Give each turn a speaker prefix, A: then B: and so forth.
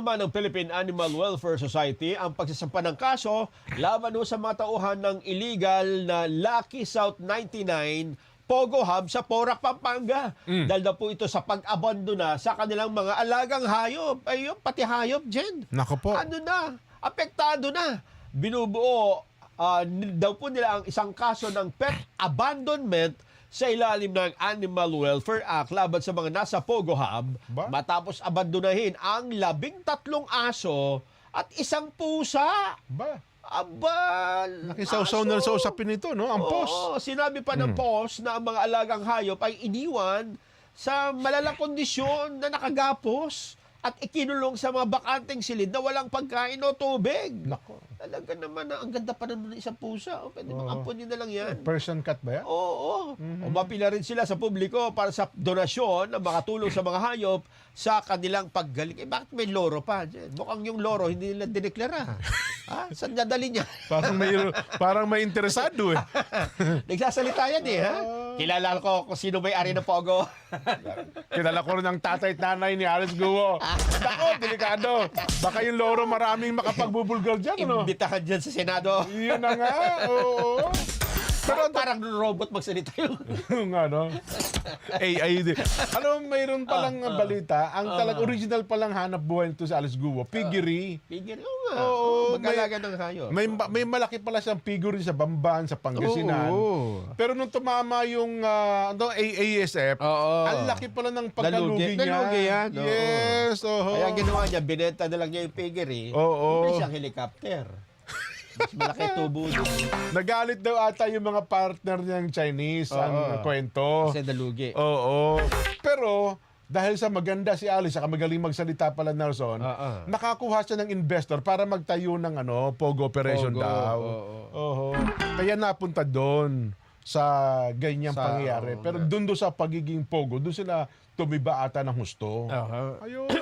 A: naman ng Philippine Animal Welfare Society ang pagsasampa ng kaso laban sa mga tauhan ng illegal na Lucky South 99 Pogo Hub sa Porac, Pampanga. Dahil na po ito sa pag-abandona sa kanilang mga alagang hayop. Ayun, pati hayop dyan.
B: Nako po.
A: Ano na? Apektado na. Binubuo daw po nila ang isang kaso ng pet abandonment sa ilalim ng Animal Welfare Act laban sa mga nasa Pogo Hub
B: Ba?
A: matapos abandonahin ang 13 aso at isang pusa.
B: Ba?
A: Aba,
B: Nakisawsaw na sa usapin nito, no? Ang post.
A: Oo, sinabi pa ng post na ang mga alagang hayop ay iniwan sa malalang kondisyon na nakagapos at ikinulong sa mga bakanteng silid na walang pagkain o tubig.
B: Nako.
A: Talaga naman, ang ganda pa naman ng isang pusa. Pwede
B: Oo.
A: ampunin na lang yan.
B: Persian cat ba yan?
A: Oo. O mapila rin sila sa publiko para sa donasyon na makatulong sa mga hayop sa kanilang paggaling. Bakit may loro pa dyan? Mukhang yung loro hindi nila dineklara. Ha? Saan niya dali niya?
B: Parang may interesado eh.
A: Nagsasalita yan ha? Kilala ko kung sino may ari ng Pogo.
B: Kilala ko rin ang tatay at nanay ni Alice Guo. Nako, delikado. Baka yung loro maraming makapagbubulgar dyan, ano?
A: Imbitahan dyan sa Senado.
B: Yun na nga, oo.
A: Pero parang robot magsalita yun.
B: Nga, no? AI din. Alam mo, mayroon palang balita. Ang original palang hanap buhay nito sa Alice Guo, piggery.
A: Piggery, oo nga.
B: Oo,
A: Mag-alaga ng hayop.
B: May malaki pala siyang piggery sa Bamban, sa Pangasinan.
A: Oo.
B: Pero nung tumama yung AASF,
A: Oo.
B: ang laki pala ng pagkalugi niya.
A: Nalugi yan. Oo.
B: Yes, oo.
A: Kaya ginawa niya, binenta na lang niya yung piggery.
B: Oo.
A: Bumili siyang helicopter. Mas malaki tubo din.
B: Nagalit daw ata yung mga partner niyang Chinese ang kwento.
A: Kasi nalugi.
B: Oo. Pero dahil sa maganda si Alice, saka magaling magsalita pala Nelson, nakakuha siya ng investor para magtayo ng Pogo operation
A: Pogo,
B: daw.
A: oo.
B: Kaya napunta doon sa ganyang pangyayari. Pero doon sa pagiging Pogo, doon sila tumiba ata ng husto. Ayun.